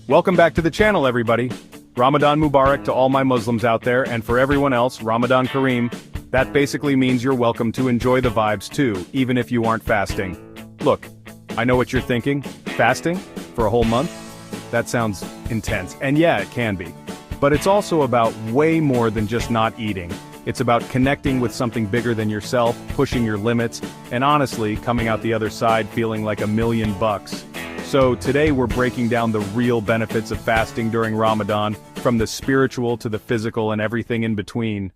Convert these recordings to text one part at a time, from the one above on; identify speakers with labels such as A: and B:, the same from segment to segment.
A: Welcome back to the channel, everybody. Ramadan Mubarak to all my Muslims out there, and for everyone else, Ramadan Kareem. That basically means you're welcome to enjoy the vibes too, even if you aren't fasting. Look, I know what you're thinking. Fasting? For a whole month? That sounds intense, and yeah, it can be. But it's also about way more than just not eating. It's about connecting with something bigger than yourself, pushing your limits, and honestly, coming out the other side feeling like $1,000,000. So today we're breaking down the real benefits of fasting during Ramadan, from the spiritual to the physical and everything in between.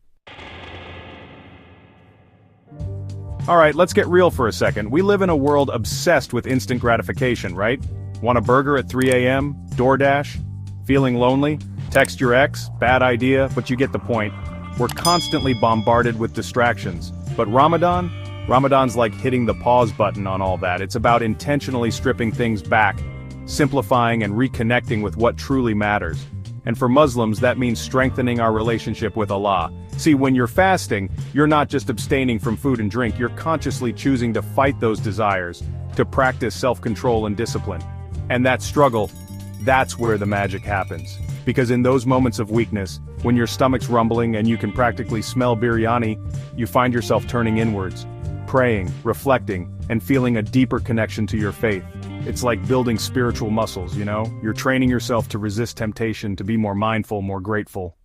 A: Alright, let's get real for a second. We live in a world obsessed with instant gratification, right? Want a burger at 3 a.m.? DoorDash? Feeling lonely? Text your ex? Bad idea, but you get the point. We're constantly bombarded with distractions. But Ramadan's like hitting the pause button on all that. It's about intentionally stripping things back, simplifying and reconnecting with what truly matters. And for Muslims, that means strengthening our relationship with Allah. See, when you're fasting, you're not just abstaining from food and drink, you're consciously choosing to fight those desires, to practice self-control and discipline. And that struggle, that's where the magic happens. Because in those moments of weakness, when your stomach's rumbling and you can practically smell biryani, you find yourself turning inwards, praying, reflecting, and feeling a deeper connection to your faith. It's like building spiritual muscles, you know? You're training yourself to resist temptation, to be more mindful, more grateful.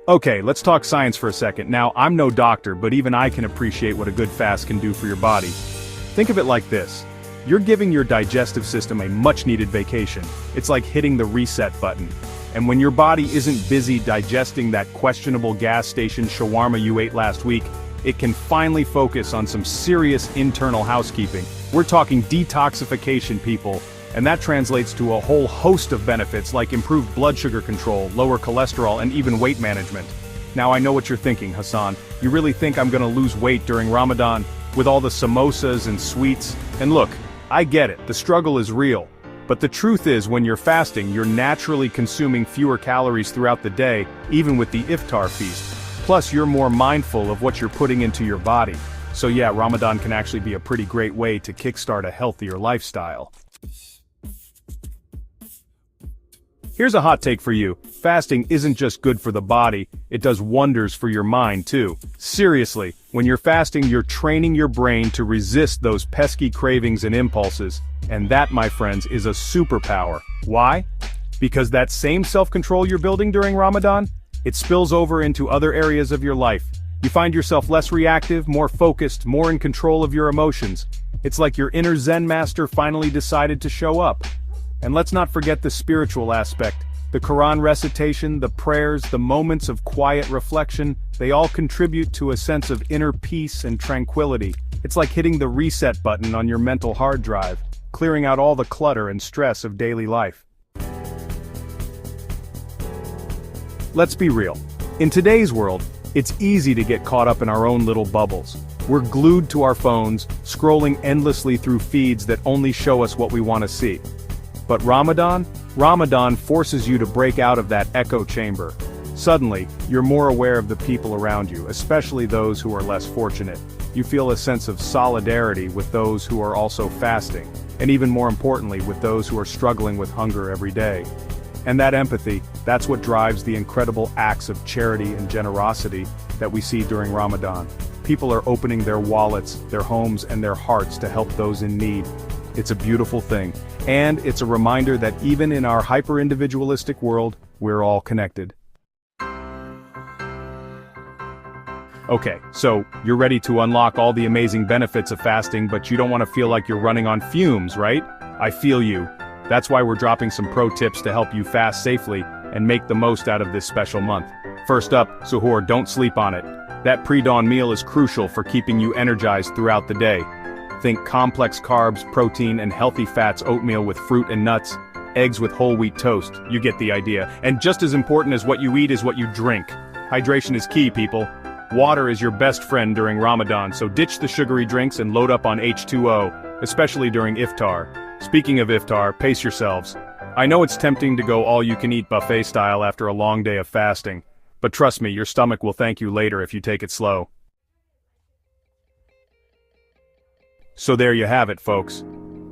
A: Okay, let's talk science for a second. Now, I'm no doctor, but even I can appreciate what a good fast can do for your body. Think of it like this. You're giving your digestive system a much-needed vacation. It's like hitting the reset button. And when your body isn't busy digesting that questionable gas station shawarma you ate last week, it can finally focus on some serious internal housekeeping. We're talking detoxification, people, and that translates to a whole host of benefits like improved blood sugar control, lower cholesterol, and even weight management. Now I know what you're thinking, Hassan. You really think I'm gonna lose weight during Ramadan, with all the samosas and sweets? And look, I get it, the struggle is real. But the truth is, when you're fasting, you're naturally consuming fewer calories throughout the day, even with the iftar feast. Plus, you're more mindful of what you're putting into your body. So yeah, Ramadan can actually be a pretty great way to kickstart a healthier lifestyle. Here's a hot take for you. Fasting isn't just good for the body, it does wonders for your mind too. Seriously, when you're fasting, you're training your brain to resist those pesky cravings and impulses. And that, my friends, is a superpower. Why? Because that same self-control you're building during Ramadan, it spills over into other areas of your life. You find yourself less reactive, more focused, more in control of your emotions. It's like your inner Zen master finally decided to show up. And let's not forget the spiritual aspect. The Quran recitation, the prayers, the moments of quiet reflection, they all contribute to a sense of inner peace and tranquility. It's like hitting the reset button on your mental hard drive, clearing out all the clutter and stress of daily life. Let's be real. In today's world, it's easy to get caught up in our own little bubbles. We're glued to our phones, scrolling endlessly through feeds that only show us what we want to see. But Ramadan forces you to break out of that echo chamber. Suddenly, you're more aware of the people around you, especially those who are less fortunate. You feel a sense of solidarity with those who are also fasting, and even more importantly, with those who are struggling with hunger every day. And that empathy, that's what drives the incredible acts of charity and generosity that we see during Ramadan. People are opening their wallets, their homes, and their hearts to help those in need. It's a beautiful thing, and it's a reminder that even in our hyper-individualistic world, we're all connected. Okay, so you're ready to unlock all the amazing benefits of fasting, but you don't want to feel like you're running on fumes, right? I feel you. That's why we're dropping some pro tips to help you fast safely and make the most out of this special month. First up, suhoor, don't sleep on it. That pre-dawn meal is crucial for keeping you energized throughout the day. Think complex carbs, protein, and healthy fats oatmeal with fruit and nuts, eggs with whole wheat toast. You get the idea. And just as important as what you eat is what you drink. Hydration is key, people. Water is your best friend during Ramadan, so ditch the sugary drinks and load up on H2O, especially during iftar. Speaking of iftar, pace yourselves. I know it's tempting to go all-you-can-eat buffet style after a long day of fasting, but trust me, your stomach will thank you later if you take it slow. So there you have it, folks.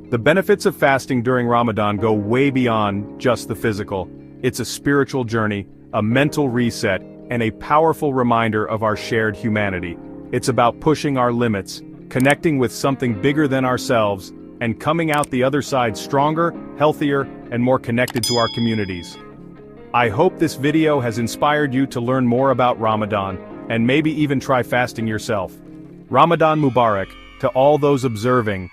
A: The benefits of fasting during Ramadan go way beyond just the physical. It's a spiritual journey, a mental reset, and a powerful reminder of our shared humanity. It's about pushing our limits, connecting with something bigger than ourselves, and coming out the other side stronger, healthier, and more connected to our communities. I hope this video has inspired you to learn more about Ramadan, and maybe even try fasting yourself. Ramadan Mubarak, to all those observing,